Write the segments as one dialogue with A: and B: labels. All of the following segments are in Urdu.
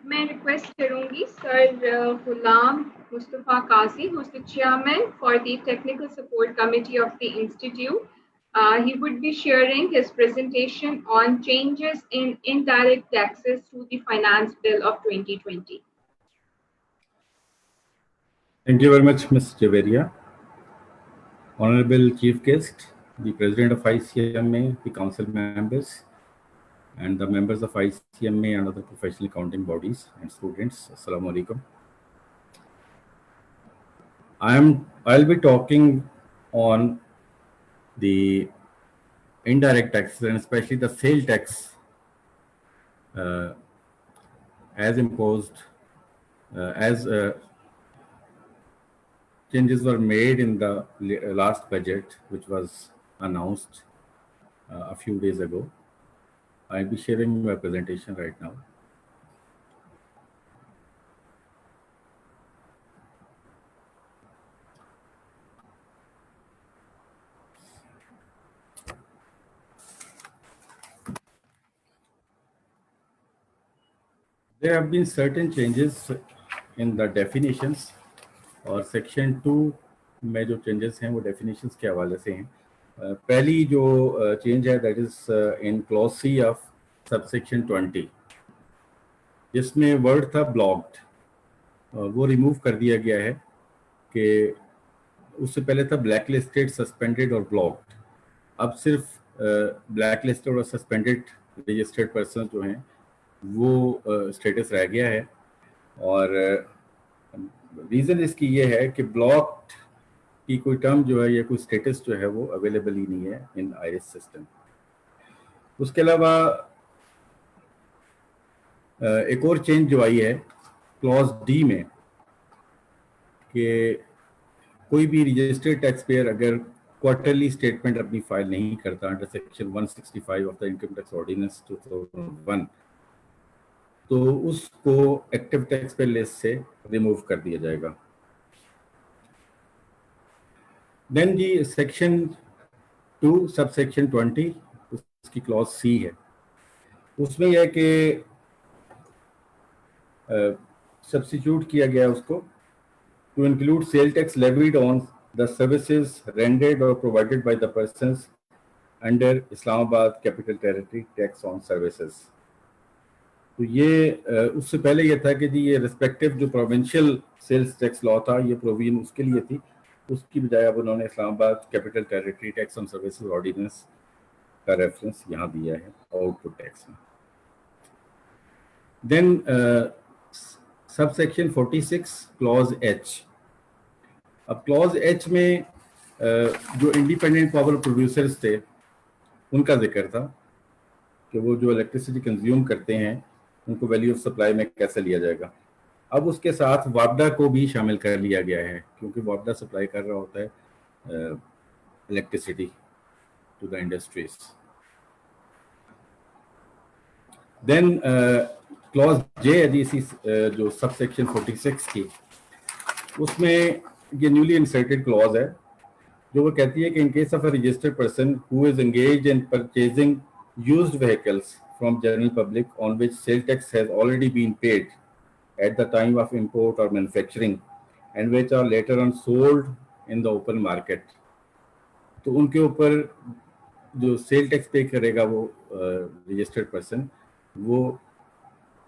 A: میں ریکویسٹ کروں گی سر غلام مصطفیٰ قاضی who is the chairman for the technical support committee of the institute. He would be sharing his presentation on changes in indirect taxes to the finance bill of 2020.
B: Thank you very much, Ms. Javeria. Honorable Chief Guest, the President of ICMA, the Council members, and the members of ICMA and other professional accounting bodies and students, Assalamu alaikum. I'll be talking on the indirect taxes and especially the sale tax as imposed, as changes were made in the last budget, which was announced a few days ago. I'll be sharing my presentation right now. There have been certain changes in the definitions اور سیکشن 2 میں جو چینجز ہیں وہ ڈیفینیشنس کے حوالے سے ہیں. پہلی جو چینج ہے that is in clause c of sub section 20 جس میں ورڈ تھا بلاکڈ, وہ ریموو کر دیا گیا ہے کہ اس سے پہلے تھا بلیک لسٹڈ, سسپینڈڈ اور بلاکڈ. اب صرف بلیک لسٹڈ اور سسپینڈڈ رجسٹرڈ پرسن جو ہیں وہ اسٹیٹس رہ گیا ہے. اور ریزن اس کی یہ ہے کہ بلاکڈ کی کوئی ٹرم جو ہے یا کوئی اسٹیٹس جو ہے وہ اویلیبل ہی نہیں ہے ان آئرس سسٹم. اس کے علاوہ ایک اور چینج جو آئی ہے کلوز ڈی میں کہ کوئی بھی رجسٹرڈ ٹیکس پیئر اگر کوارٹرلی اسٹیٹمنٹ اپنی فائل نہیں کرتا under section 165 of the income tax ordinance 2001 تو اس کو ایکٹیو ٹیکس پیئر لسٹ سے ریموو کر دیا جائے گا. دین جی سیکشن 2 سب سیکشن 20 اس کی کلوز سی ہے. اس میں یہ ہے کہ سبسٹیٹیوٹ کیا گیا اس کو to include sale tax levied on the services rendered اور provided by the persons under Islamabad capital territory tax on services. تو یہ اس سے پہلے یہ تھا کہ جی یہ ریسپیکٹو جو پروونشل سیلز ٹیکس لا تھا یہ پروویژن اس کے لیے تھی, اس کی بجائے اب انہوں نے Islamabad capital territory tax on services ordinance کا ریفرنس یہاں دیا ہے آؤٹ پٹ ٹیکس میں. Then sub section 46 clause h. اب کلوز ایچ میں جو انڈیپینڈنٹ پاور پروڈیوسرز تھے ان کا ذکر تھا کہ وہ جو الیکٹریسٹی کنزیوم کرتے ہیں ان کو ویلیو آف سپلائی میں کیسے لیا جائے گا. اب اس کے ساتھ وابڈا کو بھی شامل کر لیا گیا ہے کیونکہ وابڈا سپلائی کر رہا ہوتا ہے electricity to the industries. Then clause J ہے جی اسی جو سب سیکشن 46 کی, اس میں یہ نیولی انسرٹیڈ کلوز ہے جو وہ کہتی ہے کہ ان case of a registered person who is engaged in purchasing used vehicles from general public on which sale tax has already been paid at the time of import or manufacturing and which are later on sold in the open market. تو ان کے اوپر جو سیل ٹیکس پے کرے گا وہ رجسٹرڈ پرسن, وہ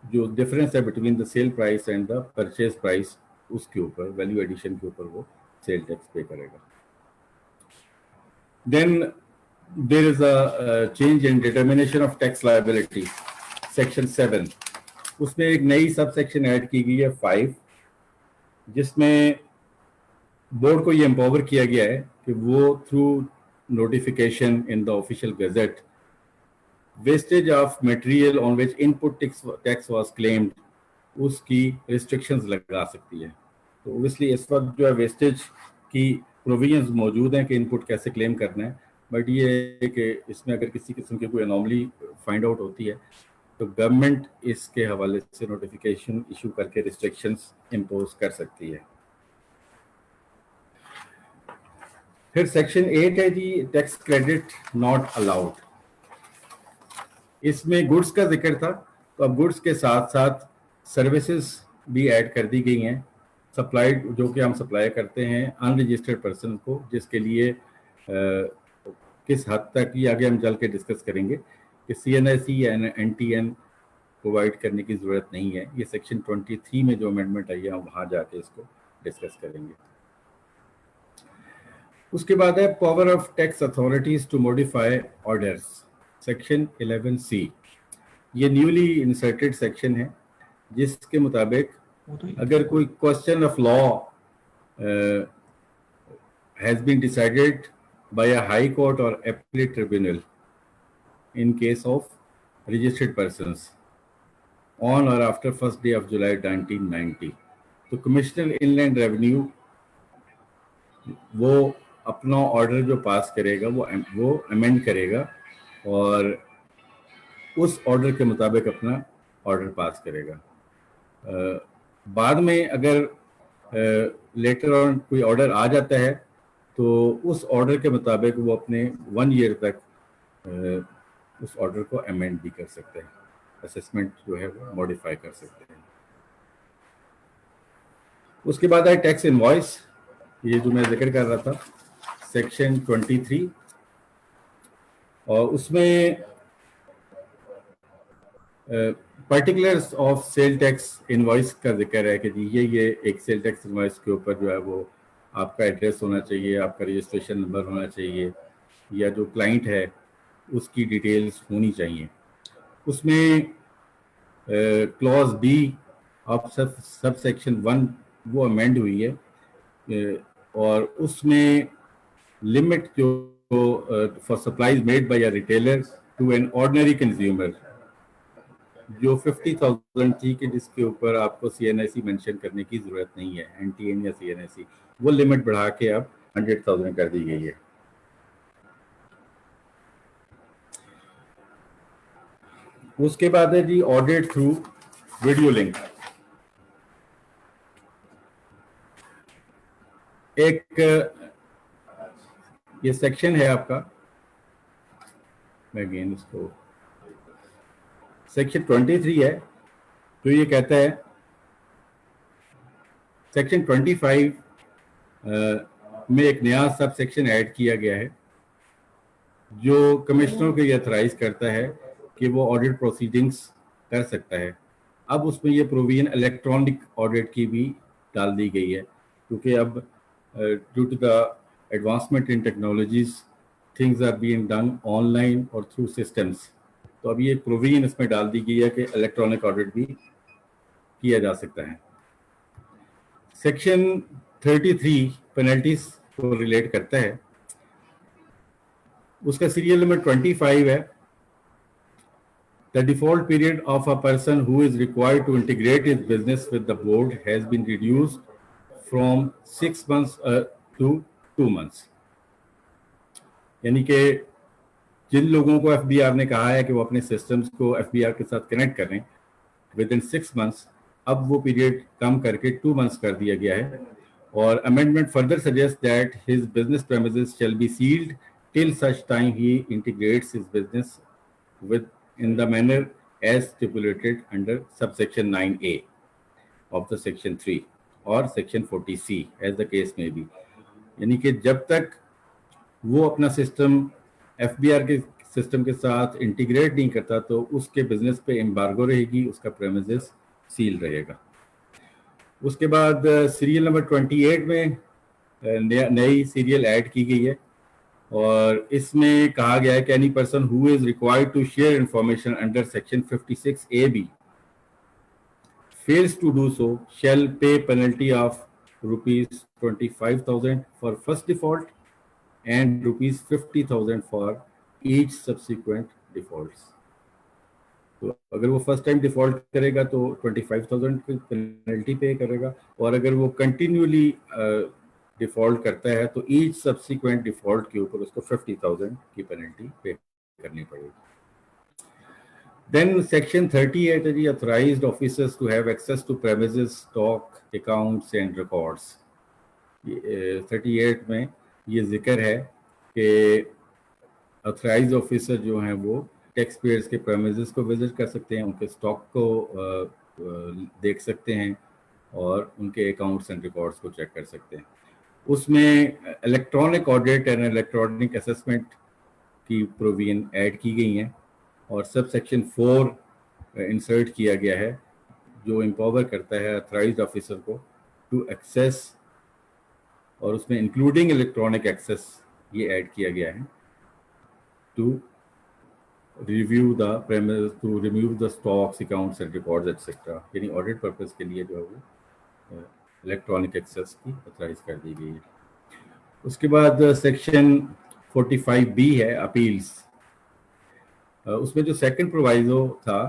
B: جو ڈفرینس ہے between the sale price and the purchase price اس کے اوپر ویلیو ایڈیشن کے اوپر وہ سیل ٹیکس پے کرے گا. دین there is a change in determination of tax liability section 7. اس میں ایک نئی سب سیکشن ایڈ کی گئی ہے 5 جس میں بورڈ کو یہ امپاور کیا گیا ہے کہ وہ through notification in the official gazette wastage of material on which input tax was claimed اس کی ریسٹرکشنز لگا سکتی ہے. تو اوبیسلی اس وقت جو ہے ویسٹیج کی پروویژنز موجود ہیں کہ ان پٹ کیسے کلیم کرنا ہے, بٹ یہ ہے کہ اس میں اگر کسی قسم کی کوئی انوملی فائنڈ آؤٹ ہوتی ہے تو گورنمنٹ اس کے حوالے سے نوٹیفیکیشن ایشو کر کے ریسٹرکشنز امپوز کر سکتی ہے. پھر سیکشن 8 ہے جی ٹیکس کریڈٹ ناٹ الاؤڈ. اس میں گڈس کا ذکر تھا, تو اب گڈس کے ساتھ ساتھ سروسز بھی ایڈ کر دی گئی ہیں سپلائڈ جو کہ ہم سپلائی کرتے ہیں ان رجسٹرڈ پرسن کو, جس کے لیے کس حد تک یہ آگے ہم چل کے ڈسکس کریں گے کہ سی این آئی سی یا این ٹی این پرووائڈ کرنے کی ضرورت نہیں ہے. یہ سیکشن 23 میں جو امینڈمنٹ آئی ہے ہم وہاں جا کے اس کو ڈسکس کریں گے. اس کے بعد ہے power of tax authorities to modify orders, section 11C. یہ نیولی انسرٹیڈ سیکشن ہے جس کے مطابق اگر کوئی question of law has been decided by a high court or appellate tribunal in case of registered persons on or after 1st day of July 1990, تو کمشنر ان لینڈ ریونیو وہ اپنا آرڈر جو پاس کرے گا وہ امینڈ کرے گا اور اس آرڈر کے مطابق اپنا آرڈر پاس کرے گا. بعد میں اگر لیٹر آن کوئی آرڈر آ جاتا ہے تو اس آرڈر کے مطابق وہ اپنے 1 ایئر تک اس آرڈر کو امینڈ بھی کر سکتے ہیں, اسسمنٹ جو ہے وہ موڈیفائی کر سکتے ہیں. اس کے بعد ہے ٹیکس انوائس, یہ جو میں ذکر کر رہا تھا سیکشن 23, اور اس میں particulars of sale tax invoice کا ذکر ہے کہ جی یہ ایک سیل ٹیکس انوائس کے اوپر جو ہے وہ آپ کا ایڈریس ہونا چاہیے, آپ کا رجسٹریشن نمبر ہونا چاہیے, یا جو کلائنٹ ہے اس کی ڈیٹیلز ہونی چاہیے. اس میں clause b of sub section 1 وہ امینڈ ہوئی ہے, اور اس میں لمٹ جو for supplies made by a retailer to an ordinary consumer جو 50,000 تھی کہ جس کے اوپر آپ کو سی این آئی سی مینشن کرنے کی ضرورت نہیں ہے, این ٹی این یا سی این آئی سی, وہ لمٹ بڑھا کے اب 100,000 کر دی گئی ہے. اس کے بعد ہے جی آڈٹ تھرو ویڈیو لنک. ایک یہ سیکشن ہے آپ کا, میں اگین اس کو سیکشن 23 ہے, تو یہ کہتا ہے سیکشن 25 میں ایک نیا سب سیکشن ایڈ کیا گیا ہے جو کمشنر کو یہ اتھرائز کرتا ہے کہ وہ آڈٹ پروسیڈنگس کر سکتا ہے. اب اس میں یہ پروویژن الیکٹرانک آڈٹ کی بھی ڈال دی گئی ہے, کیونکہ اب due to the advancement in technologies things are being done online اور تھرو سسٹمس, تو اب یہ پروویژن اس میں ڈال دی گئی ہے کہ الیکٹرانک آڈٹ بھی کیا جا سکتا ہے. سیکشن 33 پینلٹیز کو ریلیٹ کرتا ہے, اس کا سیریل نمبر 25 ہے. The default period of a person who is required to integrate his business with the board has been reduced from 6 months to 2 months. یعنی کہ جن لوگوں کو ایف بی آر نے کہا ہے کہ وہ اپنے سسٹمز کو ایف بی آر کے ساتھ کنیکٹ کریں ود ان 6 months, اب وہ پیریڈ کم کر کے 2 months کر دیا گیا ہے. اور amendment further suggests that his business premises shall be sealed till such time he integrates his business with in the manner as stipulated under subsection 9A of the section 3 or section 40C as the case may be. یعنی کہ جب تک وہ اپنا سسٹم ایف بی آر کے سسٹم کے ساتھ انٹیگریٹ نہیں کرتا تو اس کے بزنس پہ امبارگو رہے گی, اس کا پریمیسز سیل رہے گا. اس کے بعد سیریل نمبر 28 میں نئی سیریل ایڈ کی گئی ہے, اور اس میں کہا گیا ہے کہ any person who is required to share information under section 56AB fails to do so shall pay penalty of ₹25,000 for first default and ₹50,000 for each subsequent defaults. تو اگر وہ فرسٹ ٹائم ڈیفالٹ کرے گا تو 25,000 کی پینلٹی پے کرے گا, اور اگر وہ کنٹینیولی ڈیفالٹ کرتا ہے تو ایچ سبسیکوینٹ ڈیفالٹ کے اوپر اس کو 50,000 کی پینلٹی پے کرنی پڑے گی. دین سیکشن 38 ہے جی authorized officers to have access to premises, stock, accounts and records. 38 میں یہ ذکر ہے کہ authorized officer جو ہیں وہ ٹیکس پیئرس کے پریمیزز کو وزٹ کر سکتے ہیں, ان کے اسٹاک کو دیکھ سکتے ہیں اور ان کے اکاؤنٹس اینڈ ریکارڈس کو چیک کر سکتے ہیں. اس میں electronic audit and electronic assessment کی پروویژن ایڈ کی گئی ہیں اور سب سیکشن 4 انسرٹ کیا گیا ہے جو امپاور کرتا ہے اتھرائزڈ آفیسر کو ٹو ایکسیس, اور اس میں انکلوڈنگ الیکٹرانک ایکسیس یہ ایڈ کیا گیا ہے to review the premises, to remove the stocks, accounts and records etcetera, یعنی آڈٹ پرپز کے لیے جو ہے وہ الیکٹرانک ایکسیس کی اتھرائز کر دی گئی ہے. اس کے بعد سیکشن 45B ہے اپیلس. اس میں جو سیکنڈ پرووائزو تھا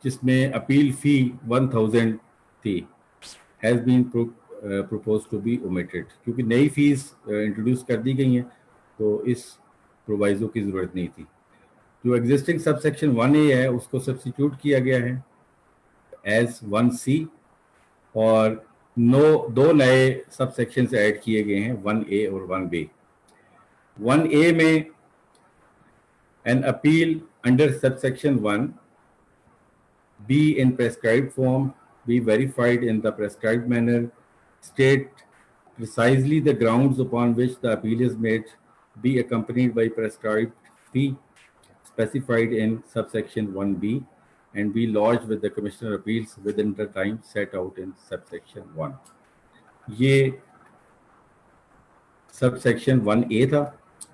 B: جس میں اپیل فی 1000 تھی, has been proposed to be omitted, کیونکہ نئی فیس انٹروڈیوس کر دی گئی ہیں تو اس پرووائزو کی ضرورت نہیں تھی. جو ایگزسٹنگ سب سیکشن 1A ہے اس کو سبسٹیٹیوٹ کیا گیا ہے ایز 1C, اور دو نئے سب سیکشنز ایڈ کیے گئے ہیں 1A اور 1B. 1A میں an appeal under subsection 1 be in prescribed form, be verified in the prescribed manner, state precisely the grounds upon which the appeal is made, be accompanied by prescribed fee specified in subsection 1B, and be lodged with the Commissioner of Appeals within the time set out in subsection 1. یہ سب سیکشن 1A تھا,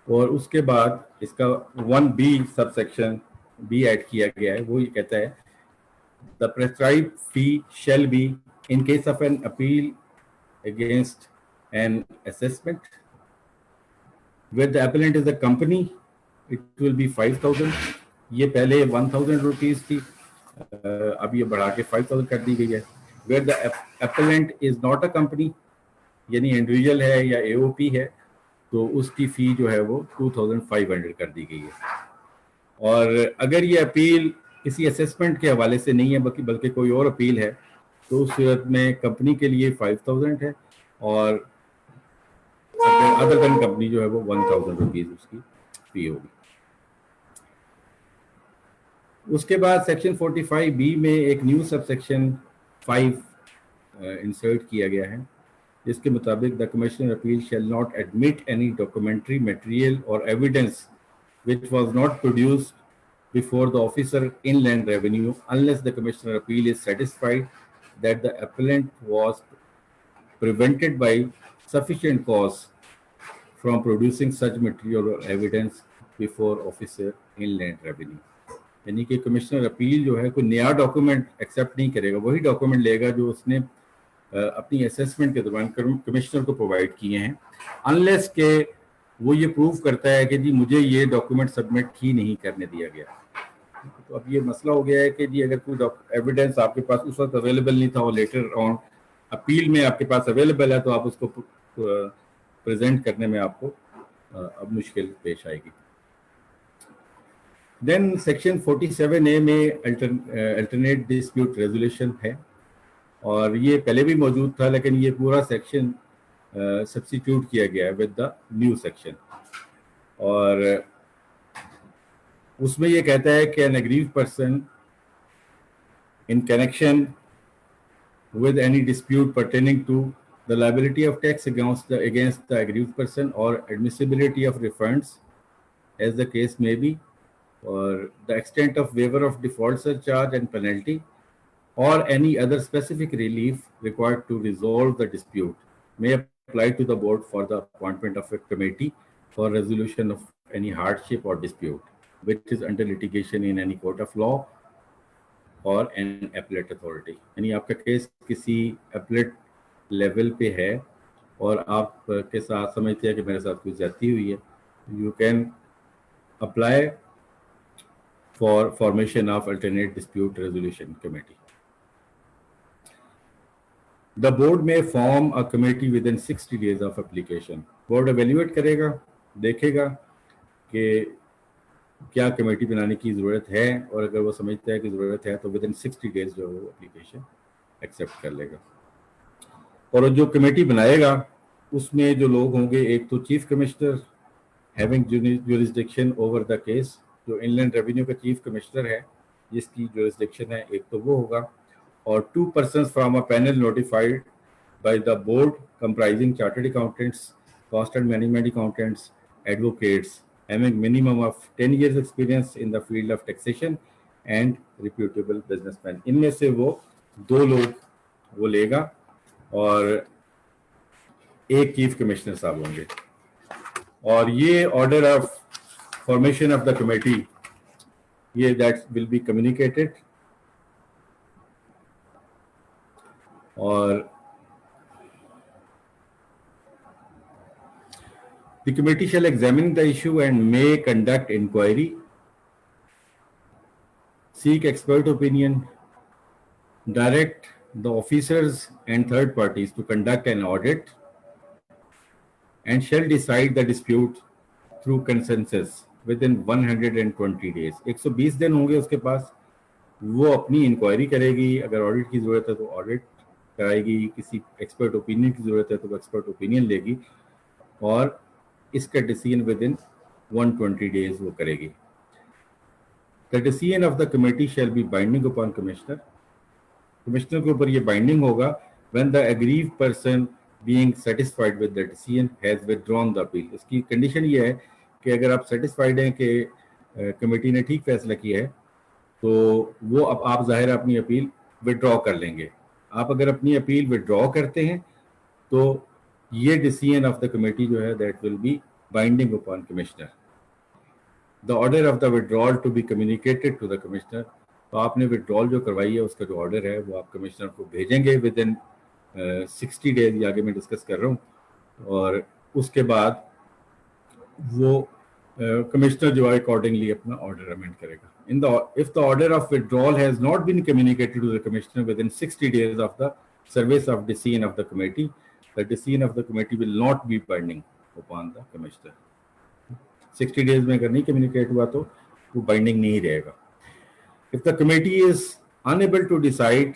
B: اور اس کے بعد اس کا 1B sub section B add کیا گیا ہے. وہ یہ کہتا ہے the prescribed fee shall be in case of an appeal against an assessment where the appellant is a company, it will be 5000. یہ پہلے 1000 روپیز تھی, اب یہ بڑھا کے 5000 کر دی گئی ہے. where the appellant is not a company, یعنی انڈیویجول ہے یا AOP ہے, تو اس کی فی جو ہے وہ 2500 کر دی گئی ہے. اور اگر یہ اپیل کسی اسسمنٹ کے حوالے سے نہیں ہے بلکہ کوئی اور اپیل ہے تو اس صورت میں کمپنی کے لیے 5000 ہے, اور ادر دین کمپنی جو ہے وہ 1000 روپیز اس کی فی ہوگی. اس کے بعد سیکشن 45B میں ایک نیو سب سیکشن 5 انسرٹ کیا گیا ہے جس کے مطابق the Commissioner of Appeal shall not admit any documentary material or evidence which was not produced before the officer inland revenue unless the Commissioner of Appeal is satisfied that the appellant was prevented by sufficient cause from producing such material or evidence before officer inland revenue. یعنی کہ کمشنر اپیل جو ہے کوئی نیا ڈاکومنٹ ایکسیپٹ نہیں کرے گا, وہی ڈاکومنٹ لے گا جو اس نے اپنی اسیسمنٹ کے دوران کمشنر کو پرووائڈ کیے ہیں, انلیس کہ وہ یہ پروف کرتا ہے کہ جی مجھے یہ ڈاکومنٹ سبمٹ ہی نہیں کرنے دیا گیا. تو اب یہ مسئلہ ہو گیا ہے کہ جی اگر کوئی ایویڈنس آپ کے پاس اس وقت اویلیبل نہیں تھا اور لیٹر آن اپیل میں آپ کے پاس اویلیبل ہے تو آپ اس کو پریزنٹ کرنے میں آپ کو اب مشکل پیش آئے گی. دین سیکشن 47A میں الٹرنیٹ ڈسپیوٹ ریزولیشن ہے, اور یہ پہلے بھی موجود تھا لیکن یہ پورا سیکشن سبسٹیٹیوٹ کیا گیا ہے ود دا نیو سیکشن. اور اس میں یہ کہتا ہے کہ an aggrieved person in connection with any dispute pertaining to the liability of tax against the aggrieved person or admissibility of refunds as the case may be, or the extent of waiver of default surcharge and penalty, or any other specific relief required to resolve the dispute may apply to the board for the appointment of a committee for resolution of any hardship or dispute which is under litigation in any court of law or an appellate authority. یعنی آپ کا کیس کسی appellate لیول پہ ہے اور آپ کے ساتھ سمجھتے ہیں کہ میرے ساتھ کوئی زیادتی ہوئی ہے, you can apply for formation of alternate dispute resolution committee. The board may form a committee within 60 days of application. Board evaluate کرے گا, دیکھے گا کہ کیا کمیٹی بنانے کی ضرورت ہے, اور اگر وہ سمجھتا ہے کہ ضرورت ہے تو within 60 days جو وہ اپلیکیشن ایکسیپٹ کر لے گا. اور جو کمیٹی بنائے گا اس میں جو لوگ ہوں گے, ایک تو chief commissioner having jurisdiction over the case, جو ان لینڈ ریونیو کا چیف کمشنر ہے جس کی jurisdiction ہے, ایک تو وہ ہوگا, اور 2 persons from a panel notified by the board comprising chartered accountants, cost and management accountants, advocates having minimum of 10 years experience in the field of taxation and reputable businessmen. ان میں سے وہ 2 لوگ وہ لے گا اور ایک چیف کمشنر صاحب ہوں گے. اور یہ order of formation of the committee, یہ دیٹ ول بی کمیونیکیٹڈ, اور the committee shall examine the issue and may conduct inquiry, seek expert opinion, direct the officers and third parties to conduct an audit, and shall decide the dispute through consensus within 120 days. 120 دن ہوں گے اس کے پاس, وہ اپنی انکوائری کرے گی, اگر آڈٹ کی ضرورت ہے تو آڈٹ کرائے گی, کسی ایکسپرٹ اوپینین کی ضرورت ہے تو وہ ایکسپرٹ اوپینین لے گی, اور اس کا ڈیسیژن ود ان 120 days وہ کرے گی. The decision of the committee shall be binding upon commissioner. Commissioner کے اوپر یہ بائنڈنگ ہوگا when the aggrieved person being satisfied with the decision has withdrawn the appeal. اس کی کنڈیشن یہ ہے کہ اگر آپ سیٹسفائیڈ ہیں کہ کمیٹی نے ٹھیک فیصلہ کیا ہے تو وہ اب آپ ظاہر اپنی اپیل وڈرا کر لیں گے. آپ اگر اپنی اپیل وڈرا کرتے ہیں تو یہ ڈیسیژن آف دا کمیٹی جو ہے that will be binding upon commissioner. The order of the withdrawal to be communicated to the commissioner. تو آپ نے withdrawal جو کروائی ہے اس کا جو آرڈر ہے وہ آپ کمشنر کو بھیجیں گے ود ان 60 days, یہ آگے میں ڈسکس کر رہا ہوں, اور اس کے بعد وہ کمشنر جو ہے اکارڈنگلی اپنا آرڈر امینڈ کرے گا. If the order of withdrawal has not been communicated to the commissioner within 60 days of the service of decision of the committee, the decision of the committee will not be binding upon the commissioner. 60 days میں اگر نہیں کمیونیکیٹ ہوا تو وہ بائنڈنگ نہیں رہے گا. If the committee is unable to decide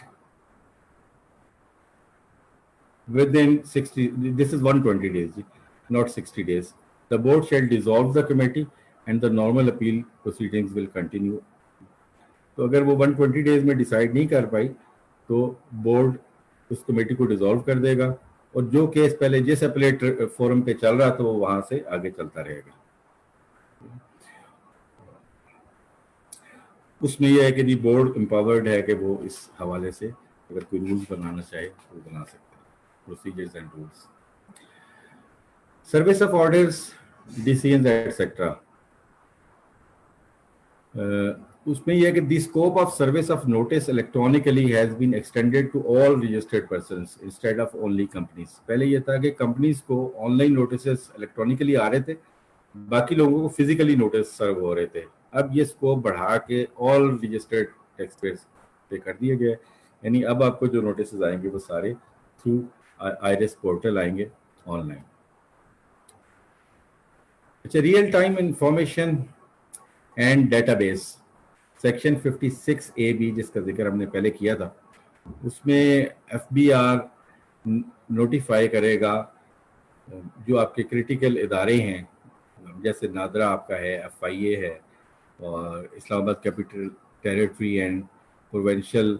B: within 60, this is 120 days, not 60 days, the board shall dissolve the committee and the normal appeal proceedings will continue. تو اگر وہ 120 days میں ڈیسائیڈ نہیں کر پائی تو بورڈ اس کمیٹی کو ڈیزالو کر دے گا, اور جو کیس پہلے جس اپیلیٹ فورم پہ چل رہا تھا وہ وہاں سے آگے چلتا رہے گا. اس میں یہ ہے کہ جی بورڈ امپاورڈ ہے کہ وہ اس حوالے سے اگر کوئی رولز بنانا چاہے وہ بنا سکتا ہے, procedures and rules. Service of orders, decisions etcetera. اس میں یہ ہے کہ the scope of service of notice electronically has been extended to all registered persons instead of only companies. پہلے یہ تھا کہ کمپنیز کو آن لائن نوٹسز الیکٹرانکلی آ رہے تھے, باقی لوگوں کو فزیکلی نوٹس سرو ہو رہے تھے. اب یہ اسکوپ بڑھا کے آل رجسٹرڈ ٹیکس پیئرز پہ کر دیا گیا ہے, یعنی اب آپ کو جو نوٹسز آئیں گے وہ سارے تھرو آئرس پورٹل آئیں گے آن لائن. اچھا, real time information and data base, section 56A جس کا ذکر ہم نے پہلے کیا تھا, اس میں ایف بی آر نوٹیفائی کرے گا جو آپ کے کریٹیکل ادارے ہیں, جیسے نادرا آپ کا ہے, ایف آئی اے ہے, اور Islamabad capital territory and provincial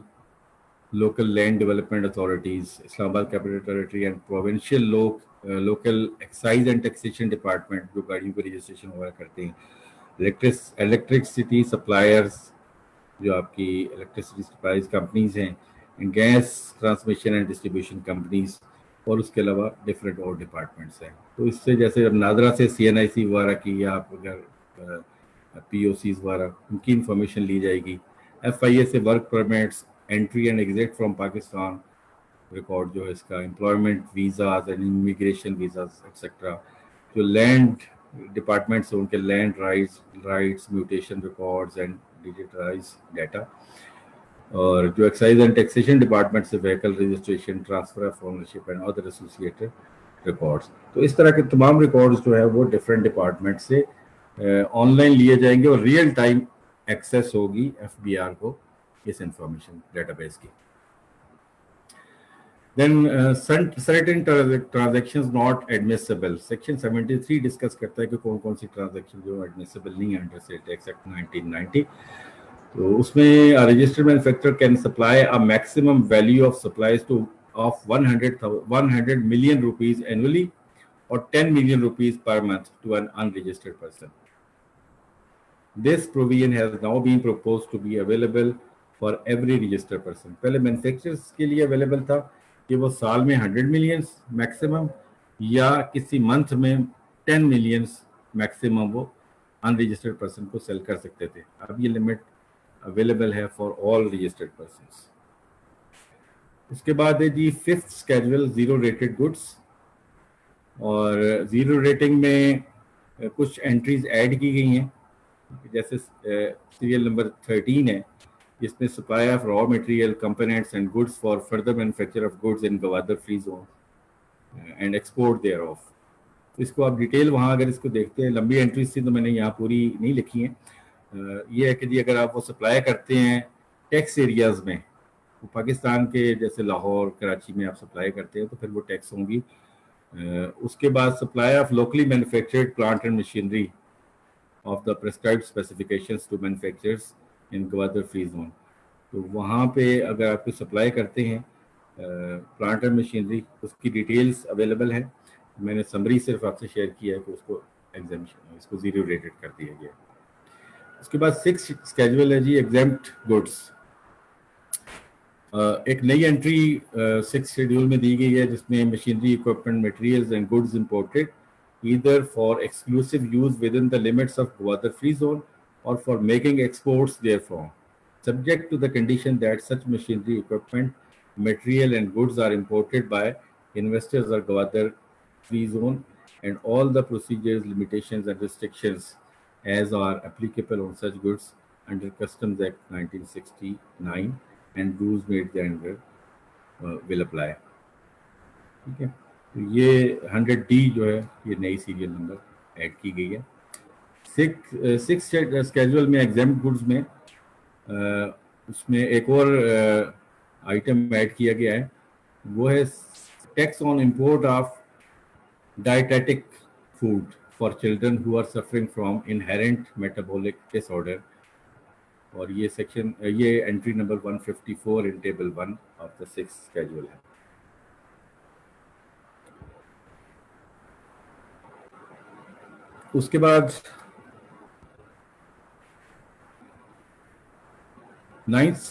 B: local land development authorities, Islamabad capital territory and provincial local excise and taxation department جو گاڑیوں کی رجسٹریشن وغیرہ کرتے ہیں, الیکٹرسٹی سپلائرز جو آپ کی الیکٹرسٹی سپلائز کمپنیز ہیں, gas transmission and distribution companies, اور اس کے علاوہ ڈفرینٹ اور ڈپارٹمنٹس ہیں. تو اس سے جیسے نادرا سے سی این آئی سی وغیرہ کی یا آپ اگر پی او سیز وغیرہ ان کی انفارمیشن لی جائے گی. ایف آئی اے سے work permits, entry and exit from Pakistan record جو ہے اس کا, employment visas and immigration visas etcetera. جو لینڈ ڈپارٹمنٹس ان کے land rights mutation records and digitalize data, اور جو ایکسائز اینڈ ٹیکسیشن ڈپارٹمنٹ سے vehicle registration, transfer of ownership and other associated records. تو اس طرح کے تمام ریکارڈز جو ہے وہ ڈفرینٹ ڈپارٹمنٹ سے آن لائن لیے جائیں گے, اور ریئل ٹائم ایکسیس ہوگی ایف بی آر کو اس انفارمیشن ڈیٹا بیس کی. Then certain transactions not admissible. Section 73 discuss کرتا ہے کہ کون کون سی ٹرانزیکشن جو ایڈمیسیبل نہیں ہے انڈر سیل ٹیکس ایکٹ 1990. تو اس میں registered manufacturer can supply a maximum value of supplies to of 100 million rupees annually or 10 million rupees per month to an unregistered person. This provision has now been proposed to be available for every registered person. پہلے مینوفیکچررز کے لیے اویلیبل تھا کہ وہ سال میں 100 ملینس میکسیمم یا کسی منتھ میں 10 ملینس میکسیمم وہ انرجسٹرڈ پرسن کو سیل کر سکتے تھے. اب یہ لمٹ اویلیبل ہے فار آل رجسٹرڈ پرسنس. اس کے بعد ہے جی fifth schedule zero rated goods. اور زیرو ریٹنگ میں کچھ انٹریز ایڈ کی گئی ہیں، جیسے سیریل نمبر 13 ہے جس میں supply of raw material components and goods for further manufacture of goods in Gwadar free zone and export thereof. اس کو آپ ڈیٹیل وہاں اگر اس کو دیکھتے ہیں، لمبی انٹریز تھی تو میں نے یہاں پوری نہیں لکھی ہیں. یہ ہے کہ جی اگر آپ وہ سپلائی کرتے ہیں ٹیکس ایریاز میں، پاکستان کے جیسے لاہور کراچی میں آپ سپلائی کرتے ہیں تو پھر وہ ٹیکس ہوں گی. اس کے بعد supply of locally manufactured plant and machinery of the prescribed specifications to manufacturers in Gwadar free zone. تو وہاں پہ اگر آپ کو سپلائی کرتے ہیں پلانٹ اینڈ مشینری، اس کی ڈیٹیلز اویلیبل ہیں. میں نے سمری صرف آپ سے شیئر کیا ہے کہ اس کو ایگزامشن اس کو زیرو ریٹڈ کر دیا گیا. اس کے بعد 6 اسکیجول ہے جی ایگزیمپٹ گڈس. ایک نئی انٹری 6 شیڈیول میں دی گئی ہے جس میں machinery equipment materials and goods imported either for exclusive use within the limits of Gwadar Free Zone or for making exports therefrom, subject to the condition that such machinery, equipment, material and goods are imported by investors of Gwadar Free Zone, and all the procedures, limitations and restrictions as are applicable on such goods under Customs Act 1969 and rules made thereunder will apply. ٹھیک ہے. تو یہ 100D جو ہے یہ نئی سیریل نمبر ایڈ کی گئی ہے. 6 اسکیجول میں ایگزیمپٹ گڈس میں اس میں ایک اور آئٹم ایڈ کیا گیا ہے، وہ ہے tax on import of dietetic food for children who are suffering from inherent metabolic disorder. اور یہ سیکشن یہ entry number 154 in table 1 of the 6 schedule ہے. اس کے بعد 11th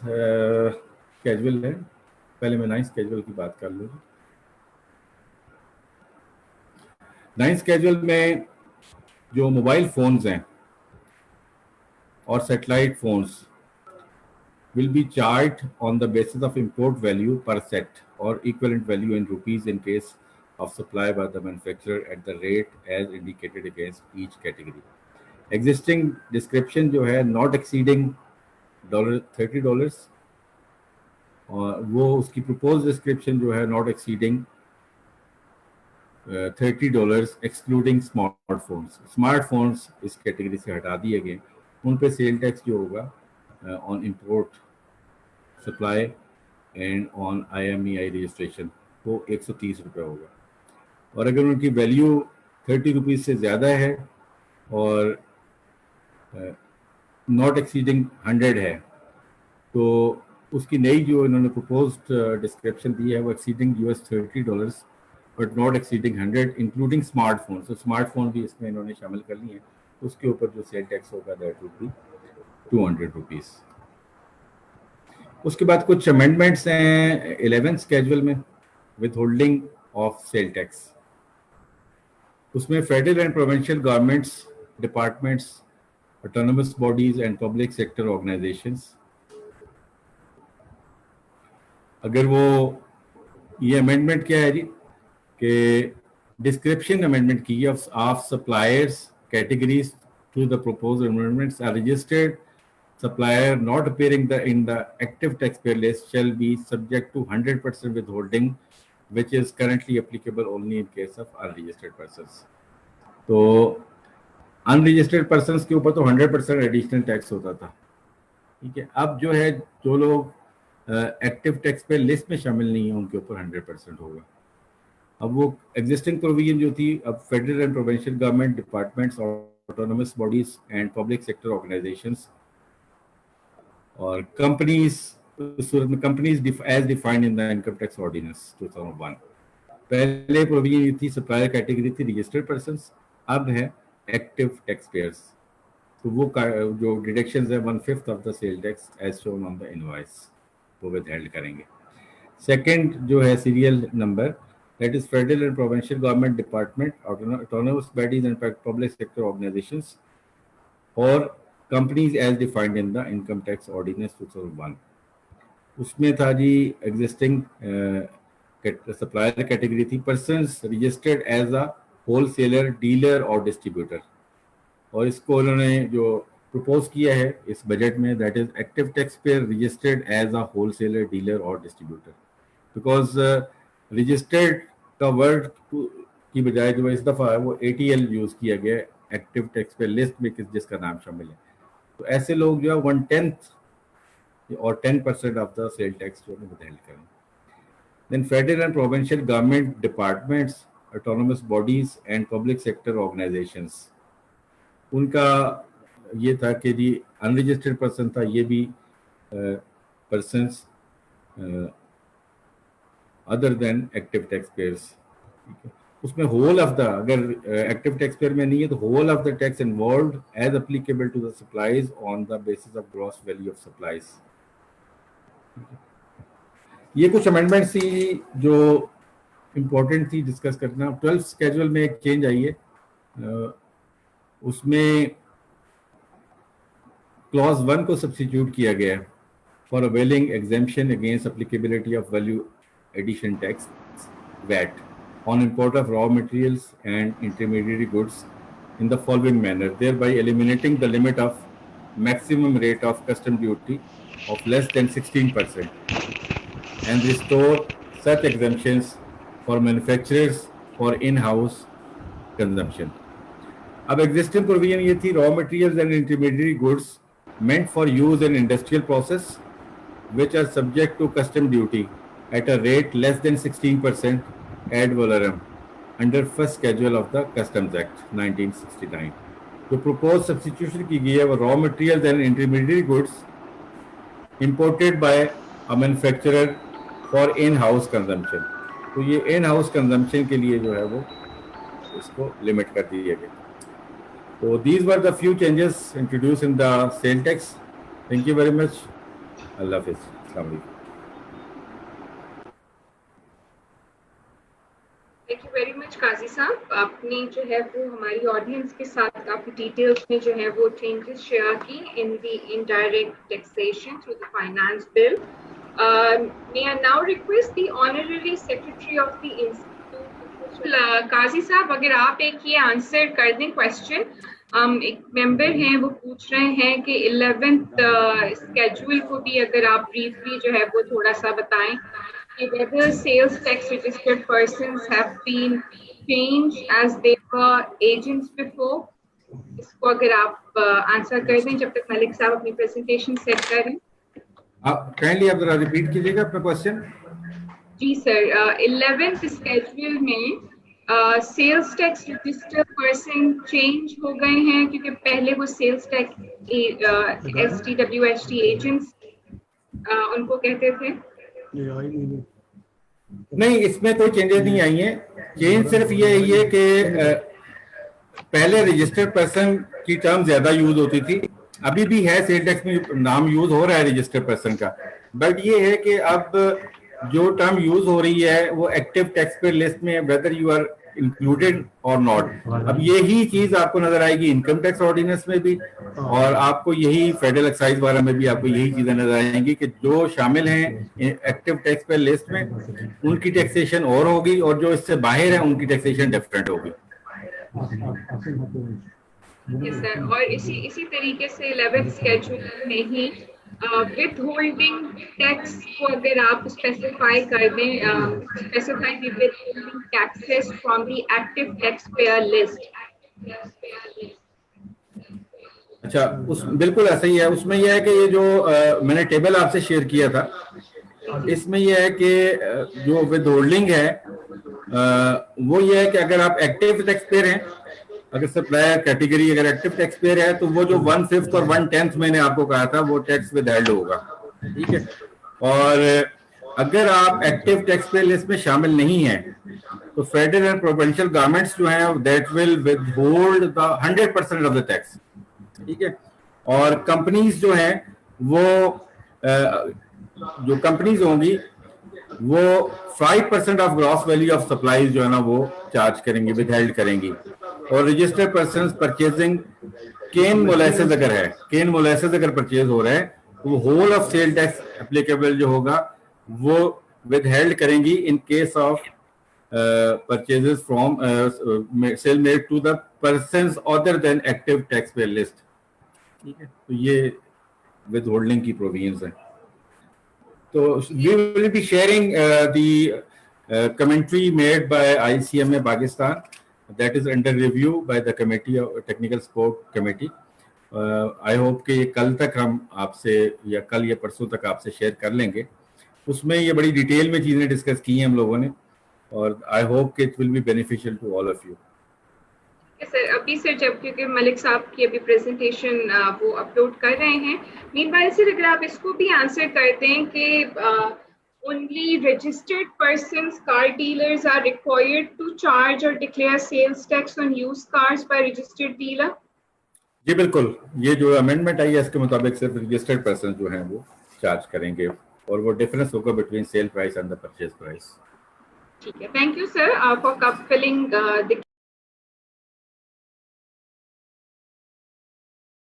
B: اسکیجول ہے. پہلے میں 9th اسکیجول کی بات کر لوں. 9th اسکیجول میں جو موبائل فونز ہیں اور satellite phones will be charged on the basis of import value per set or equivalent value in rupees in case of supply by the manufacturer at the rate as indicated against each category. Existing description جو ہے not exceeding $30 اور وہ اس کی proposed description جو ہے not exceeding $30 excluding smart phones. Smart phones us category سے ہٹا دیے گئے. ان پہ سیل ٹیکس جو ہوگا on import supply and on IMEI registration وہ 130 روپے ہوگا. اور اگر ان کی ویلیو 30 روپیز سے زیادہ ہے اور ناٹ ایکسیڈنگ 100 ہے تو اس کی نئی جو انہوں نے پروپوزڈ ڈسکرپشن دی ہے وہ exceeding $30 but not exceeding 100 including smart phone. تو اسمارٹ فون بھی اس میں انہوں نے شامل کر لی ہیں. اس کے اوپر جو سیل ٹیکس ہوگا دیٹ ول بی 200 روپیز. اس کے بعد کچھ امینڈمنٹس ہیں 11th اسکیجول میں withholding of sale tax. اس میں federal and provincial governments departments autonomous bodies and public sector organizations اگر وہ یہ امینڈمنٹ کیا ہے جی کہ ڈسکرپشن امینڈمنٹ کی of suppliers categories to the proposed amendments are registered supplier not appearing in the active taxpayer list shall be subject to 100% withholding which is currently applicable only in case of unregistered persons. تو unregistered persons کے اوپر تو 100% ایڈیشنل ٹیکس ہوتا تھا. ٹھیک ہے. اب جو ہے جو لوگ ایکٹیو ٹیکس پیئر لسٹ میں شامل نہیں ہیں ان کے اوپر 100% ہوگا. اب وہ ایگزسٹنگ پروویژن جو تھی اب federal and provincial government departments اور autonomous bodies and public sector organizations اور کمپنیز صورت میں companies as defined in the income tax ordinance 2001. پہلے پروویژن یہ تھی سپلائر کیٹیگری تھی رجسٹرڈ پرسنس, اب ہے ایکٹیو ٹیکس پیئرس. تو وہ جو ڈیڈکشنز ہے 1/5 of the sale tax as shown on the invoice وہ ود ہیلڈ کریں گے. سیکنڈ جو ہے serial number that is federal and provincial government department, autonomous bodies and public sector organisations اور companies as defined in the income tax ordinance 2001. اس میں تھا جی ایگزسٹنگ سپلائر کیٹیگری تھی persons registered as a wholesaler, dealer اور ڈسٹریبیوٹر, اور اس کو انہوں نے جو پروپوز کیا ہے اس بجٹ میں that is active tax payer registered as a wholesaler, dealer اور ڈسٹریبیوٹر. بیکاز رجسٹرڈ کا ورڈ کی بجائے جو اس دفعہ ہے وہ ATL یوز کیا گیا ایکٹیو ٹیکس پیئر لسٹ میں جس کا نام شامل ہے. تو ایسے لوگ جو ہے 1/10 اور 10% آف دا سیل ٹیکس جو ہے ودہیلڈ کریں. Then federal and provincial government departments, autonomous bodies and public sector organisations, ان کا یہ تھا کہ جی انرجسٹرڈ پرسن تھا, یہ بھی پرسنس ادر دین ایکٹیو ٹیکس پیئرس. اس میں ہول آف دا, اگر ایکٹیو ٹیکس پیئر میں نہیں ہے تو whole of the tax involved as applicable to the supplies on the basis of gross value of supplies. یہ کچھ امینڈمنٹس تھی جو امپورٹنٹ تھی ڈسکس کرنا. 12 اسکیجول میں ایک چینج آئی ہے, اس میں کلاز 1 کو سبسٹیٹیوٹ کیا گیا ہے for availing exemption against applicability of value addition tax VAT on import of raw materials and intermediary goods in the following manner, thereby eliminating the limit of maximum rate of custom duty of less than 16% and restore such exemptions for manufacturers for in-house consumption. اب existing provision یہ تھی raw materials and intermediary goods meant for use in industrial process which are subject to custom duty at a rate less than 16% ad valorem under first schedule of the Customs Act 1969. جو proposed substitution کی گئی ہے وہ raw materials and intermediary goods imported by a manufacturer for in-house consumption. تو یہ in-house consumption کے لیے جو ہے وہ اس کو limit کر دیا گیا. So these were the few changes introduced in the sale tax. Thank you very much. Allah Hafiz. Assalamu alaikum.
A: Thank you very much قاضی صاحب. آپ نے جو ہے وہ ہماری آڈینس کے ساتھ کافی ڈیٹیلس میں جو ہے وہ چینجز شیئر کی in the indirect taxation through the finance bill. may I now request the honorary secretary of the institute. قاضی صاحب اگر آپ ایک یہ آنسر کر دیں کوشچن, ایک ممبر ہیں وہ پوچھ رہے ہیں کہ 11th اسکیجول کو بھی اگر آپ بریفلی جو ہے وہ تھوڑا سا بتائیں whether sales tax registered persons have been changed as they were agents before. اس کو اگر آپ آنسر کر دیں جب تک ملک صاحب اپنی پریزنٹیشن سیٹ کریں.
B: آپ کائنڈلی آپ ذرا ریپیٹ کیجیے گا اپنا کوشچن.
A: جی سر, 11th اسکیجول میں sales tax registered person change ہو گئے ہیں کیونکہ پہلے وہ سیلس ٹیکس STWHT ایجنٹس ان کو کہتے تھے.
B: نہیں, اس میں کوئی چینجز نہیں آئی ہیں. چینج صرف یہ ہے کہ پہلے رجسٹرڈ پرسن کی ٹرم زیادہ یوز ہوتی تھی, ابھی بھی ہے سیل ٹیکس میں نام یوز ہو رہا ہے رجسٹرڈ پرسن کا, بٹ یہ ہے کہ اب جو ٹرم یوز ہو رہی ہے وہ ایکٹیو ٹیکس پیئر لسٹ میں ویدر یو آر انکلوڈیڈ اور ناٹ. اب یہی چیز آپ کو نظر آئے گی انکم ٹیکس آرڈیننس میں بھی, اور آپ کو یہی فیڈرل ایکسائز وغیرہ میں بھی آپ کو یہی چیزیں نظر آئیں گی کہ جو شامل ہیں ایکٹیو ٹیکس پیئر لسٹ میں ان کی ٹیکسیشن اور ہوگی, اور جو اس سے باہر ہیں ان کی ٹیکسیشن ڈفرینٹ ہوگی.
A: سر, اور اسی طریقے سے 11th اسکیجول میں ہی ود ہولڈنگ ٹیکس کو اگر آپ اسپیسیفائی کر دیں, specify the withholding taxes from the active tax pair list.
B: اچھا, اس بالکل ایسا ہی ہے. اس میں یہ ہے کہ یہ جو میں نے ٹیبل آپ سے شیئر کیا تھا اس میں یہ ہے کہ جو ود ہولڈنگ ہے وہ یہ ہے کہ اگر آپ ایکٹیو ٹیکس پیئر ہیں اگر سپلائر کیٹیگری اگر ایکٹیو ٹیکس پیئر ہے تو وہ جو 1/5 اور 1/10 میں نے آپ کو کہا تھا وہ ٹیکس ود ہیلڈ ہوگا. ٹھیک ہے. اور اگر آپ ایکٹیو ٹیکس پیئر لسٹ میں شامل نہیں ہیں تو فیڈرل اینڈ پروونشل گورنمنٹس جو ہیں that will withhold the 100% of the tax. ٹھیک ہے. اور کمپنیز جو ہیں وہ جو کمپنیز ہوں گی وہ 5% of gross value of supplies جو ہے نا وہ چارج کریں گی, ود ہیلڈ کریں گی. اور رجسٹرڈ پرسنز پرچیزنگ کین مولیسز اگر ہے, کین مولیسز اگر پرچیز ہو رہا ہے تو وہ whole of sale tax applicable جو ہوگا وہ ود ہیلڈ کریں گی in case of purchases from sale made to the persons other than active taxpayer list. ٹھیک ہے. تو یہ ود ہولڈنگ کی پروویژنز ہیں. تو we will be sharing the commentary made by ICMA Pakistan that is under review by the committee of technical support committee. I hope کہ کل تک ہم آپ سے یا کل یا پرسوں تک آپ سے شیئر کر لیں گے. اس میں یہ بڑی ڈیٹیل میں چیزیں ڈسکس کی ہیں ہم لوگوں نے, اور آئی ہوپ کہ it will be beneficial to all of you.
A: Sir ابھی سر جب کیونکہ ملک صاحب کی ابھی پریزنٹیشن وہ اپلوڈ کر رہے ہیں, مین وائل سر اگر آپ اس کو بھی آنسر کر دیں کہ only registered persons car dealers are required to charge or declare sales tax on used cars by registered dealer.
B: جی بالکل, یہ جو امینڈمنٹ آئی ہے اس کے مطابق صرف رجسٹرڈ پرسن جو ہیں وہ چارج کریں گے, اور وہ ڈفرینس ہوگا between cell price and the purchase price.
A: ٹھیک ہے. Thank you sir for filling the